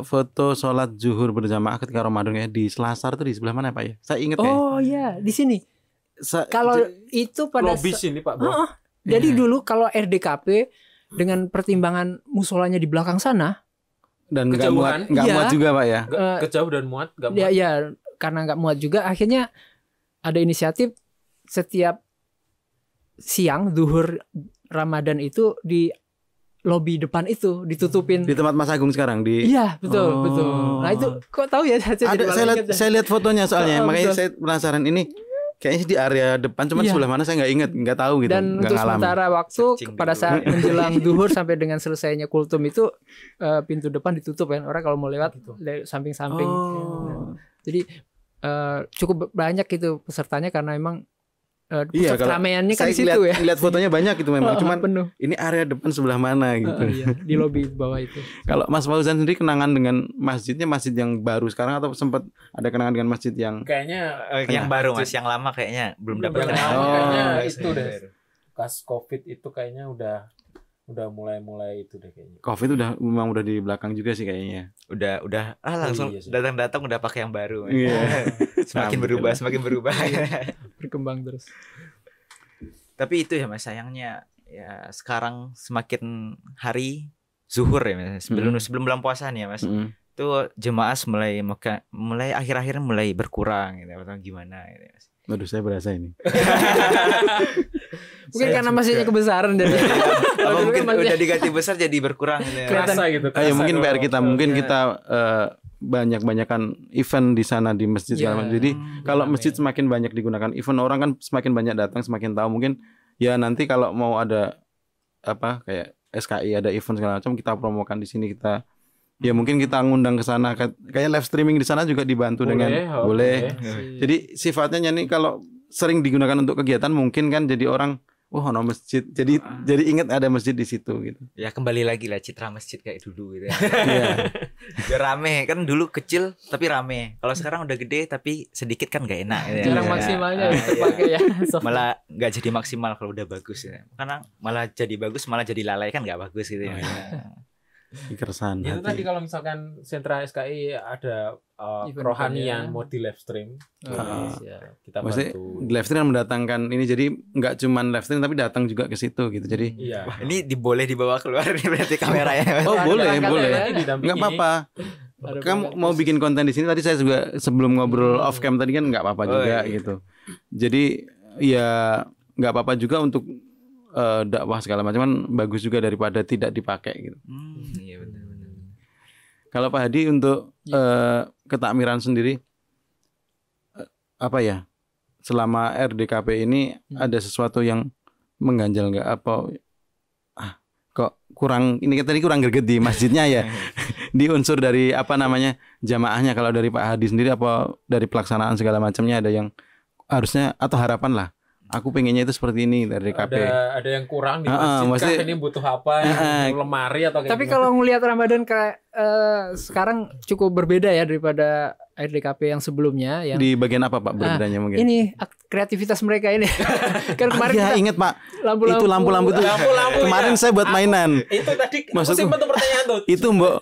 Foto sholat zuhur berjamaah ketika Ramadan ya di Selasar itu di sebelah mana Pak ya? Saya ingat ya. oh iya, di sini. Kalau itu pada lobby sini Pak Bro. jadi dulu kalau RDKP dengan pertimbangan musolanya di belakang sana, dan nggak Kejauhan. Iya. muat juga Pak ya. Kejauh dan muat, nggak muat. ya karena nggak muat juga, akhirnya ada inisiatif setiap siang zuhur Ramadan itu di lobi depan itu ditutupin. Di tempat Mas Agung sekarang di. Iya betul Oh. betul. Nah itu kok tahu ya? Saya lihat fotonya soalnya, Oh, makanya betul. saya penasaran ini kayaknya di area depan, cuman Iya. sebelah mana saya nggak inget, nggak tahu gitu, Dan nggak untuk ngalamin. sementara waktu Searching pada dulu. saat menjelang zuhur sampai dengan selesainya kultum itu pintu depan ditutup kan, orang kalau mau lewat dari samping-samping. Oh. Jadi cukup banyak itu pesertanya karena memang Iya, pusat kalau keramaiannya kan Saya di situ ya. lihat fotonya banyak itu memang, cuman penuh. ini area depan sebelah mana gitu. Iya, di lobi bawah itu. Kalau Mas Fauzan sendiri kenangan dengan masjidnya masjid yang baru sekarang atau sempat ada kenangan dengan masjid yang Kayaknya Yang baru Mas, yang lama kayaknya belum dapat yang kenangan. lama kayaknya Oh, itu deh. Pas COVID itu kayaknya udah mulai itu deh kayaknya. COVID memang udah di belakang juga sih kayaknya. Udah langsung iya sih. datang udah pakai yang baru. Mas. Iya. semakin berubah. Berkembang terus. Tapi itu ya Mas, sayangnya ya sekarang semakin hari zuhur ya Mas. Sebelum bulan puasa nih ya Mas. Mm. Itu jemaah mulai akhir-akhir mulai berkurang gitu atau gimana gitu ya, Mas. Waduh, saya berasa ini. Mungkin Saya karena juga. masjidnya kebesaran jadi. Apa mungkin masjid- udah diganti besar jadi berkurang gitu ya. Kerasa gitu. Ayo kerasa mungkin kalau- PR kita, mungkin kita banyak-banyakan event di sana di masjid Iya. segala macam. Jadi kalau rame. masjid semakin banyak digunakan event, orang kan semakin banyak datang, semakin tahu. Mungkin ya nanti kalau mau ada apa kayak SKI ada event segala macam, kita promokan di sini, kita ya mungkin kita ngundang ke sana kayak live streaming di sana juga dibantu dengan boleh. Jadi sifatnya nih kalau sering digunakan untuk kegiatan mungkin kan jadi orang no masjid. Jadi ingat ada masjid di situ gitu. Ya kembali lagi lah citra masjid kayak dulu gitu ya. Iya. Biar rame kan, dulu kecil tapi rame. Kalau sekarang udah gede tapi sedikit kan gak enak gitu ya. Jarang Iya. maksimalnya Iya. terpakai ya. Malah nggak jadi maksimal kalau udah bagus ya. Karena malah jadi bagus malah jadi lalai kan nggak bagus gitu ya. Keresahan Itu hati. tadi kalau misalkan sentra SKI ada Event-eventnya. kerohanian mau di live stream, kita Maksudnya bantu. live stream mendatangkan ini, jadi nggak cuman live stream tapi datang juga ke situ gitu. Jadi Iya. Ini boleh dibawa keluar nih berarti kameranya. oh boleh Angkat-angkat boleh ya. Nanti didampingi. nggak apa-apa. Kamu mau bikin konten di sini tadi saya juga sebelum ngobrol off cam tadi kan nggak apa-apa juga gitu. Jadi ya nggak apa-apa juga untuk dakwah segala macam kan bagus juga daripada tidak dipakai gitu. Iya benar. Kalau Pak Hadi untuk ketakmiran sendiri apa ya? Selama RDKP ini ada sesuatu yang mengganjal nggak apa? Kok kurang ini tadi kurang greget di masjidnya ya? Di unsur dari apa namanya jamaahnya, kalau dari Pak Hadi sendiri apa dari pelaksanaan segala macamnya ada yang harusnya atau harapan lah? Aku pengennya itu seperti ini dari DKP. Ada yang kurang di masjid kah? Ini butuh apa? Lemari atau kayak Tapi gimana? kalau ngelihat Ramadan kayak sekarang cukup berbeda ya daripada RDKP yang sebelumnya yang Di bagian apa Pak berbedanya mungkin? ini kreativitas mereka ini. Kan kemarin ya kita inget Pak, lampu-lampu. itu lampu-lampu tuh. Lampu-lampu, Kemarin ya. saya buat mainan. Itu tadi aku Maksudku, simpen tuh pertanyaan tuh. Itu mbok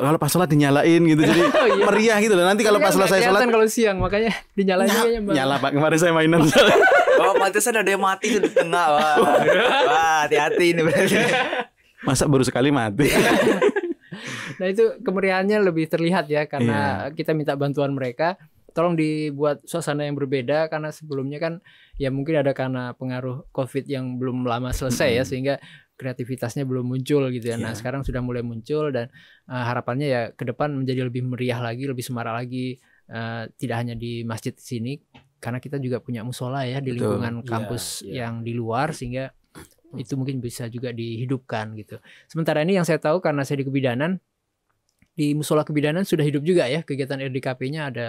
kalau pas sholat dinyalain gitu, jadi iya. meriah gitu loh. Nanti kalau pas selesai sholat kalau siang makanya dinyalain kayaknya Bang. nyala Pak. Kemarin saya mainan. Oh, pantesan ada yang mati tuh di tengah. Wah, hati-hati ini berarti. Masa baru sekali mati. Nah itu kemeriahannya lebih terlihat ya karena kita minta bantuan mereka. Tolong dibuat suasana yang berbeda karena sebelumnya kan ya mungkin ada karena pengaruh COVID yang belum lama selesai ya sehingga kreativitasnya belum muncul gitu ya. Nah sekarang sudah mulai muncul dan harapannya ya ke depan menjadi lebih meriah lagi, lebih semarak lagi. Tidak hanya di masjid sini karena kita juga punya musola ya di lingkungan kampus yang di luar sehingga itu mungkin bisa juga dihidupkan gitu. Sementara ini yang saya tahu karena saya di Kebidanan, di musola Kebidanan sudah hidup juga ya kegiatan RDKP-nya ada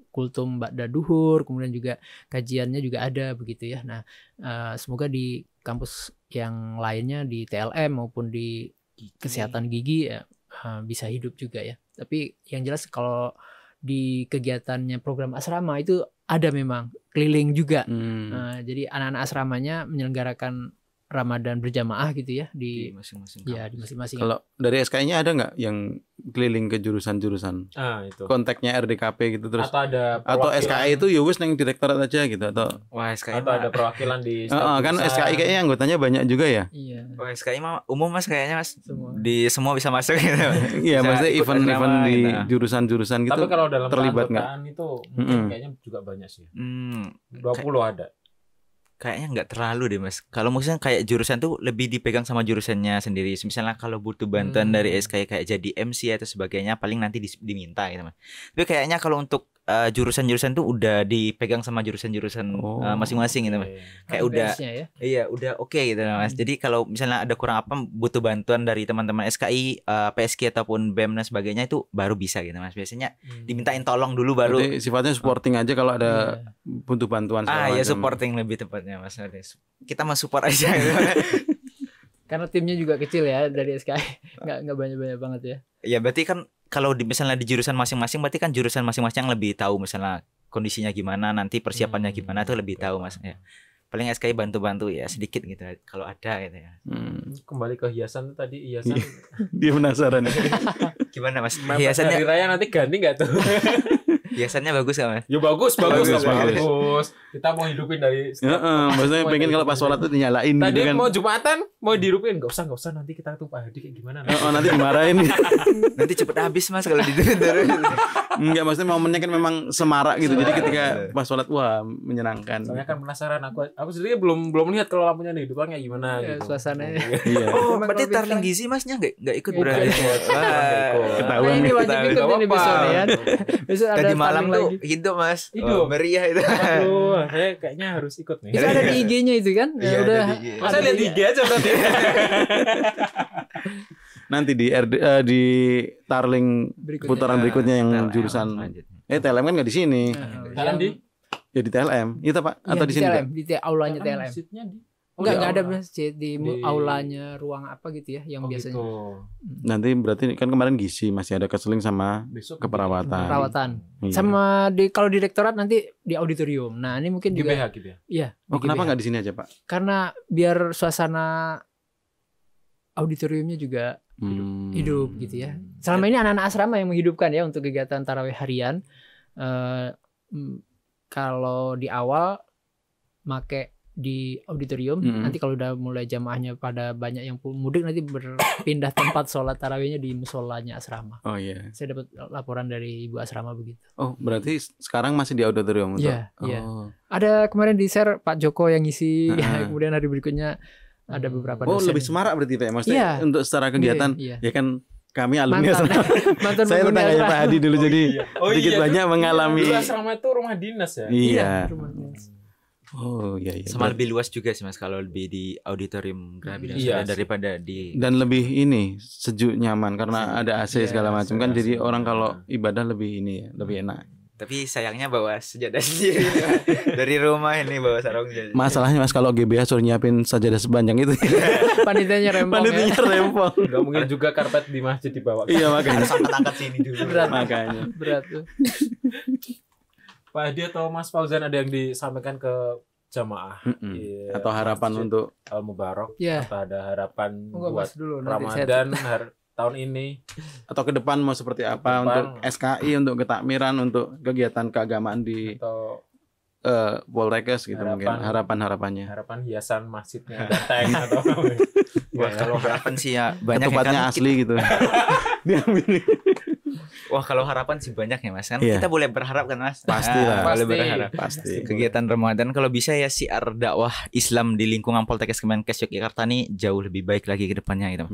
kultum ba'da duhur, kemudian juga kajiannya juga ada begitu ya. Nah, semoga di kampus yang lainnya di TLM maupun di kesehatan gigi ya bisa hidup juga ya. Tapi yang jelas kalau di kegiatannya program asrama itu ada memang keliling juga. Jadi anak-anak asramanya menyelenggarakan Ramadan berjamaah gitu ya di masing-masing. Ya, di masing-masing. Kalau dari SKI-nya ada nggak yang keliling ke jurusan-jurusan? Itu. Kontaknya RDKP gitu terus. Atau SKI itu ya wis neng direktorat aja gitu atau Wah, SKI atau ada perwakilan di kan SKI kayaknya anggotanya banyak juga ya. Iya. Wah, SKI mah umum Mas kayaknya Mas. Semua. Di semua bisa masuk gitu. Iya, Bisa maksudnya ikut event-event asrama di gitu. jurusan-jurusan gitu. Tapi kalau dalam terlibat nggak? keanggotaan itu mungkin kayaknya juga banyak sih. 20 ada. Kayaknya nggak terlalu deh Mas. Kalau maksudnya kayak jurusan tuh lebih dipegang sama jurusannya sendiri. Misalnya kalau butuh bantuan dari SKI kayak jadi MC atau sebagainya paling nanti diminta gitu Mas. Tapi kayaknya kalau untuk jurusan-jurusan tuh udah dipegang sama jurusan-jurusan masing-masing gitu Mas. Kayak udah ya. iya udah oke gitu Mas. Jadi kalau misalnya ada kurang apa butuh bantuan dari teman-teman SKI, PSK ataupun BEM dan sebagainya itu baru bisa gitu Mas. Biasanya dimintain tolong dulu baru. Berarti sifatnya supporting aja kalau ada butuh bantuan segala Ya macam. supporting lebih tepatnya Mas. Kita mah support aja gitu. Karena timnya juga kecil ya dari SKI. Nggak banyak-banyak banget ya. Ya berarti kan kalau misalnya di jurusan masing-masing berarti kan jurusan masing-masing yang lebih tahu misalnya kondisinya gimana, nanti persiapannya gimana tuh lebih tahu Mas ya. Paling SKI bantu-bantu ya sedikit gitu kalau ada gitu ya. Kembali ke hiasan tuh tadi, hiasan Dia penasaran. Gimana Mas? Hiasannya Hiasannya hari raya nanti ganti nggak tuh? hiasannya bagus gak Mas? Ya bagus. Bagus. Kita mau hidupin dari Maksudnya pengen kalau pas sholat tuh dinyalain tadi gitu kan. mau Jumatan mau dihidupin, nggak usah nanti kita tuh Pak Hadi kayak gimana. Nanti dimarahin. Nanti cepet habis Mas kalau terus. Enggak, maksudnya momennya kan memang semarak gitu. Jadi ketika pas sholat wah menyenangkan. Soalnya kan penasaran aku sendiri belum lihat kalau lampunya dihidupkan kayak gimana Ya, gitu. suasananya. Iya. Oh, Memang berarti kalau Tarling bisa- Gizi Masnya nggak ikut Nggak berarti. ikut. Ketahuan Nah, ini nih. wajib ikut ini Nggak besok apa-apa. nih kan. Besok ada Tadi malam taring tuh lagi. hidup Mas. Hidup. Meriah itu. Aduh, saya kayaknya harus ikut nih. Itu ada di IG-nya itu kan? Ya, Iya, udah. ada di IG. Masa lihat di IG aja berarti. Nanti di Tarling Berikutnya. putaran berikutnya yang TLM jurusan selanjutnya. TLM kan nggak di sini. Kalian di Ya di TLM. Itu Pak atau di sini Pak? TLM, di aulanya TLM. Masjidnya di Enggak ada aula. masjid di Di- aulanya ruang apa gitu ya yang biasanya gitu. Nanti berarti kan kemarin gizi masih ada keseling sama Besok keperawatan. perawatan. Iya. Sama di kalau di rektorat nanti di auditorium. Nah, ini mungkin juga GBH gitu ya. iya. Oh, di kenapa GBH. nggak di sini aja Pak? Karena biar suasana auditoriumnya juga hidup gitu ya. Selama ini anak-anak asrama yang menghidupkan ya untuk kegiatan tarawih harian. Kalau di awal make di auditorium. Nanti kalau udah mulai jamaahnya pada banyak yang mudik, nanti berpindah tempat sholat tarawihnya di musolanya asrama. Oh iya. Saya dapat laporan dari ibu asrama begitu. Oh berarti sekarang masih di auditorium? Iya. Oh. Iya. Ada kemarin di share Pak Joko yang ngisi, kemudian hari berikutnya ada beberapa dosen. Oh lebih semarak berarti Pak ya? Maksudnya untuk secara kegiatan, ya kan kami alumni asrama. Saya tetangganya Pak Hadi dulu, jadi sedikit banyak mengalami. Dulu asrama itu rumah dinas ya? Iya. Rumah dinas. Oh iya. Sama lebih luas juga sih Mas kalau lebih di auditorium Geraha Bina Surya daripada di. Dan lebih ini sejuk nyaman karena ada AC segala macam kan, jadi orang kalau ibadah lebih ini ya, lebih enak. Tapi sayangnya bawa sejadah sendiri dari rumah ini, bawa sarung saja. Masalahnya Mas kalau GBH suruh nyiapin sajadah sepanjang itu. Panitianya rempong. Rempong. Gak mungkin juga karpet di masjid dibawa. Iya makanya. Angkat sini dulu. Berat. Makanya. Berat tuh. Pak Hadi atau Mas Fauzan ada yang disampaikan ke jamaah atau harapan untuk Al-Mubarak, ya. atau ada harapan buat dulu, Ramadan tahun ini atau ke depan mau seperti apa untuk SKI, untuk ketakmiran, untuk kegiatan keagamaan di atau Poltekkes gitu, mungkin harapan-harapannya. Harapan hiasan masjidnya ada tank atau Wah, kalau harapan sih ya banyak ketupatnya kan asli gitu. Wah, kalau harapan sih banyak ya Mas. Kan kita boleh berharap kan Mas. Pastilah. Boleh berharap. Pasti. Kegiatan Ramadan kalau bisa ya siar dakwah Islam di lingkungan Poltekkes Kemenkes Yogyakarta ini jauh lebih baik lagi ke depannya gitu.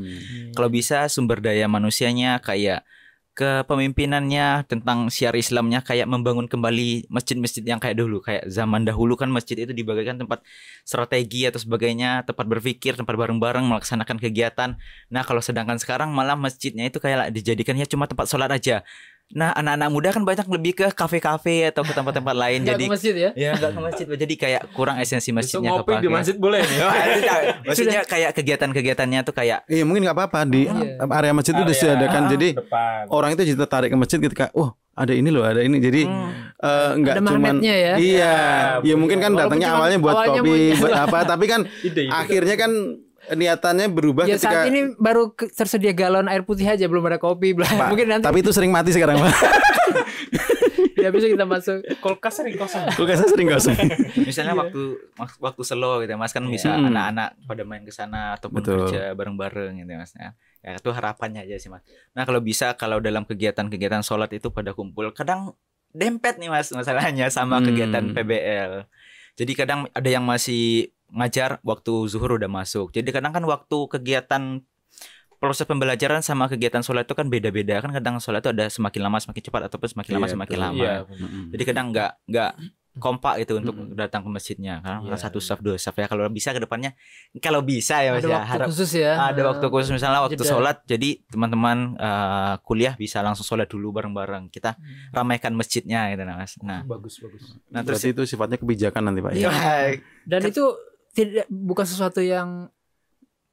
Kalau bisa sumber daya manusianya kayak kepemimpinannya, tentang syiar Islamnya, kayak membangun kembali masjid-masjid yang kayak dulu. Kayak zaman dahulu kan masjid itu dibagikan tempat strategi atau sebagainya, tempat berpikir, tempat bareng-bareng melaksanakan kegiatan. Nah kalau sedangkan sekarang malah masjidnya itu kayak dijadikannya cuma tempat sholat aja. Nah anak-anak muda kan banyak lebih ke kafe-kafe atau ke tempat-tempat lain. Nggak jadi ke masjid ya? Ya nggak ke masjid. Jadi kayak kurang esensi masjidnya. Ngopi di masjid boleh nih. Maksudnya kayak kegiatan-kegiataannya tuh kayak iya mungkin nggak apa-apa di area masjid itu disediakan, jadi orang itu jadi tertarik ke masjid ketika ada ini loh, ada ini, jadi nggak cuman ya? Iya mungkin kan datangnya awalnya buat kopi buat apa, tapi kan akhirnya kan niatannya berubah ya, ketika saat ini baru tersedia galon air putih aja, belum ada kopi. Mungkin nanti. Tapi itu sering mati sekarang Pak. Ya bisa kita masuk. Kulkas sering kosong. Kulkasnya sering kosong. Misalnya waktu slow gitu Mas, kan bisa anak-anak pada main ke sana ataupun kerja bareng-bareng gitu Mas. Ya itu harapannya aja sih Mas. Nah kalau bisa, kalau dalam kegiatan-kegiatan sholat itu pada kumpul, kadang dempet nih Mas masalahnya sama kegiatan PBL. Jadi kadang ada yang masih ngajar waktu zuhur udah masuk. Jadi kadang kan waktu kegiatan proses pembelajaran sama kegiatan sholat itu kan beda-beda. Kan kadang sholat itu ada semakin lama semakin cepat ataupun semakin lama semakin lama. Iya. Jadi kadang nggak kompak itu untuk datang ke masjidnya. Karena satu saf dua saf ya. Kalau bisa ke depannya, kalau bisa ya Mas ada ya. Waktu khusus ya. Ada waktu khusus, misalnya waktu sholat. Jadi teman-teman kuliah bisa langsung sholat dulu bareng-bareng. Kita ramaikan masjidnya gitu Mas. Nah, bagus. Nah, terus itu sifatnya kebijakan nanti Pak ya. Dan itu bukan sesuatu yang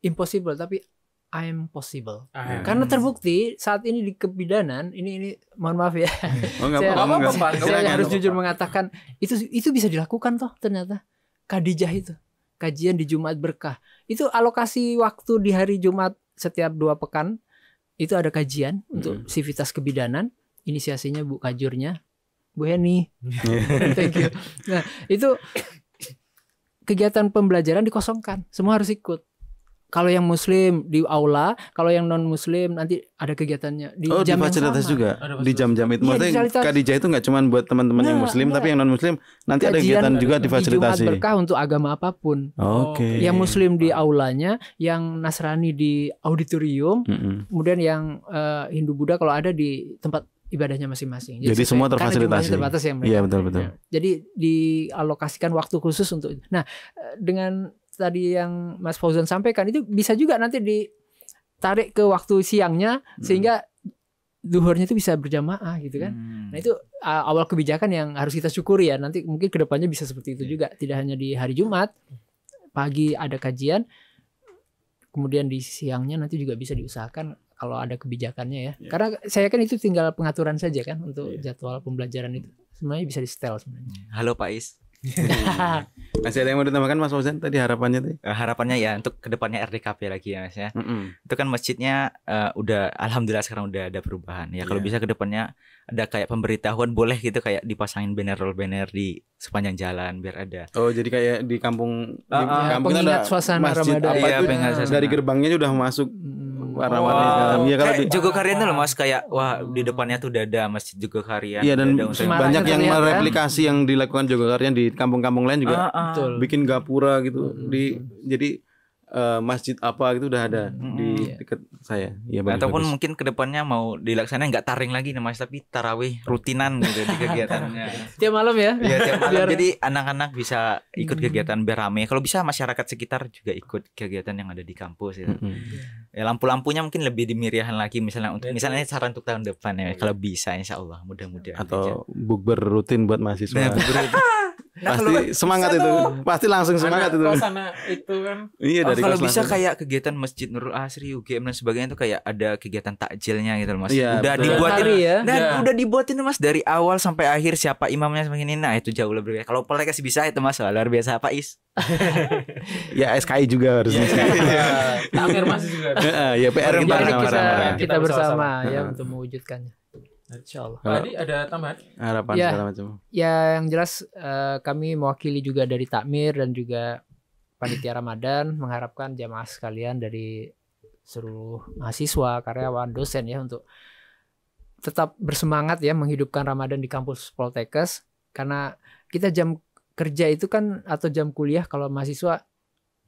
impossible, tapi I'm possible. Karena terbukti saat ini di kebidanan ini mohon maaf ya. Saya harus jujur mengatakan itu bisa dilakukan toh ternyata. Khadijah itu kajian di Jumat Berkah. Itu alokasi waktu di hari Jumat setiap 2 pekan itu ada kajian untuk sivitas kebidanan. Inisiasinya Bu Kajurnya, Bu Heni. Thank you. Nah, itu kegiatan pembelajaran dikosongkan, semua harus ikut. Kalau yang muslim di aula, kalau yang non muslim nanti ada kegiatannya di jam di fasilitas juga di jam-jam itu. Maksudnya Khadijah itu nggak cuma buat teman-teman yang muslim, tapi yang non muslim nanti ada kegiatan juga difasilitasi. Jumat Berkah untuk agama apapun. Oke. Yang muslim di aulanya, yang Nasrani di auditorium, kemudian yang Hindu Buddha kalau ada di tempat ibadahnya masing-masing. Jadi semua terfasilitasi. Terbatas ya mereka. Iya betul. Jadi dialokasikan waktu khusus untuk. Nah, dengan tadi yang Mas Fauzan sampaikan itu bisa juga nanti ditarik ke waktu siangnya sehingga zuhurnya itu bisa berjamaah gitu kan. Nah itu awal kebijakan yang harus kita syukuri ya. Nanti mungkin kedepannya bisa seperti itu juga. Tidak hanya di hari Jumat pagi ada kajian, kemudian di siangnya nanti juga bisa diusahakan kalau ada kebijakannya ya. Karena saya kan itu tinggal pengaturan saja kan untuk jadwal pembelajaran itu. Semuanya bisa di setel sebenarnya. Halo Pak Is. Masih ada yang mau ditambahkan Mas Fauzan tadi harapannya tadi? Harapannya ya untuk kedepannya RDKP lagi ya Mas ya. Itu kan masjidnya udah alhamdulillah sekarang udah ada perubahan ya. Kalau bisa kedepannya ada kayak pemberitahuan boleh gitu kayak dipasangin banner di sepanjang jalan biar ada. Oh jadi kayak di kampung kampung pengingat ada suasana masjid Ramadan. apa Iya, itu pengingat suasana. dari gerbangnya udah masuk Ramadan. Iya kalau Kayak Jogokarian tuh loh Mas kayak wah di depannya tuh udah ada masjid Jogokarian. iya dan udah ada Semarang banyak yang terlihat, mereplikasi yang dilakukan Jogokarian di kampung-kampung lain juga Betul. bikin gapura gitu jadi masjid apa gitu udah ada di dekat saya. Iya bagus. Ataupun mungkin kedepannya mau dilaksanain nggak taring lagi nih Mas tapi tarawih rutinan gitu di kegiatannya. Tiap malam ya. Iya tiap malam jadi anak-anak bisa ikut kegiatan biar rame. Kalau bisa masyarakat sekitar juga ikut kegiatan yang ada di kampus ya. Ya lampu-lampunya mungkin lebih dimeriahkan lagi misalnya untuk misalnya saran untuk tahun depan ya kalau bisa insya Allah mudah-mudahan. Atau bukber rutin buat mahasiswa. Nah, Pasti semangat itu. Pasti langsung semangat itu. Suasana itu kan. Iya dari kalau kelas bisa langsung. kayak kegiatan Masjid Nurul Asri, UGM dan sebagainya itu kayak ada kegiatan takjilnya gitu loh Mas. Iya, Udah betul. dibuatin Hari ya. dan Iya. udah dibuatin Mas dari awal sampai akhir siapa imamnya begini. Nah, itu jauh lebih. Kalau Poltekkes bisa itu Mas, luar biasa Pak Is. Ya SKI juga harus. Takmir masih juga. Ya PR kita Mari sama-sama. kita bersama Heeh. ya untuk mewujudkannya. Insyaallah. Pak Adi ada tambahan? Harapan Ya. segala macam. Ya yang jelas kami mewakili juga dari Takmir dan juga panitia Ramadan mengharapkan jamaah sekalian dari seluruh mahasiswa, karyawan, dosen ya untuk tetap bersemangat ya menghidupkan Ramadan di kampus Poltekkes karena kita jam kerja itu kan atau jam kuliah kalau mahasiswa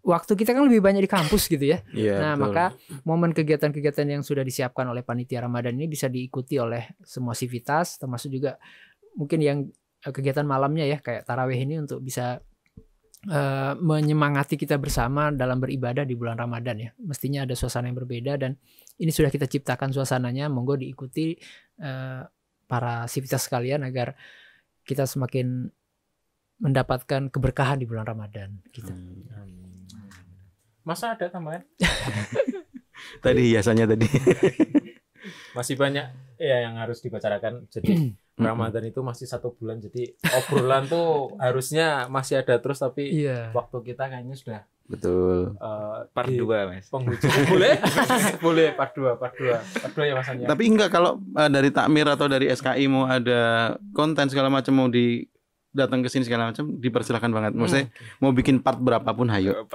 waktu kita kan lebih banyak di kampus gitu ya. Iya. Nah, betul. maka momen kegiatan-kegiatan yang sudah disiapkan oleh panitia Ramadan ini bisa diikuti oleh semua sivitas, termasuk juga mungkin yang kegiatan malamnya ya, kayak tarawih ini untuk bisa menyemangati kita bersama dalam beribadah di bulan Ramadan ya. Mestinya ada suasana yang berbeda dan ini sudah kita ciptakan suasananya. Monggo diikuti para sivitas sekalian agar kita semakin mendapatkan keberkahan di bulan Ramadan gitu. Masa ada tambahan? Tadi hiasannya tadi. Masih banyak ya yang harus dibicarakan. Jadi Ramadan itu masih 1 bulan. Jadi obrolan tuh harusnya masih ada terus tapi Iya. waktu kita kayaknya sudah Betul. Part di 2 Mas. penghujung. Boleh? Boleh part 2 ya Mas Anya. Tapi enggak kalau dari Takmir atau dari SKI mau ada konten segala macam mau datang ke sini segala macam dipersilakan banget. Maksudnya mau bikin part berapapun hayo.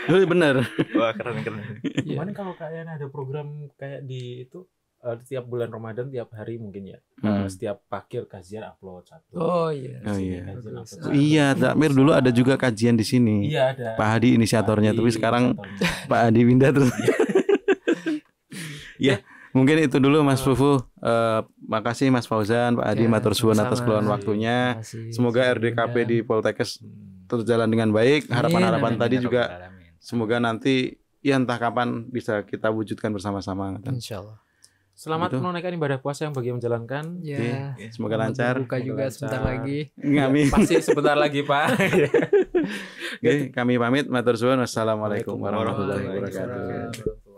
Bener. Wah, keren. Kemarin kalau kayaknya ada program kayak di itu tiap bulan Ramadan tiap hari mungkin ya. Setiap pagi kajian upload satu. Oh iya. Oh iya. Kajian upload satu. Iya, Takmir dulu ada juga kajian di sini. Iya ada. Pak Hadi inisiatornya, Pak Hadi tapi sekarang inisiatornya. Pak Hadi pindah terus. Ya, mungkin itu dulu Mas Fufu. Makasih Mas Fauzan, Pak Hadi, Ya, matur suwun atas sama-sama. keluhan waktunya. Terima kasih. Semoga RDKP di Poltekkes terus jalan dengan baik. Harapan-harapan Amin. tadi juga semoga nanti ya entah kapan bisa kita wujudkan bersama-sama. Insyaallah. Selamat Gitu. menunaikan ibadah puasa yang bagi yang menjalankan. Ya. Semoga lancar. Buka juga Semoga sebentar lancar. lagi. Amin. Pasti sebentar lagi Pak. Oke, kami pamit. Matur suwun. Wassalamualaikum warahmatullahi Waalaikumsalam. wabarakatuh.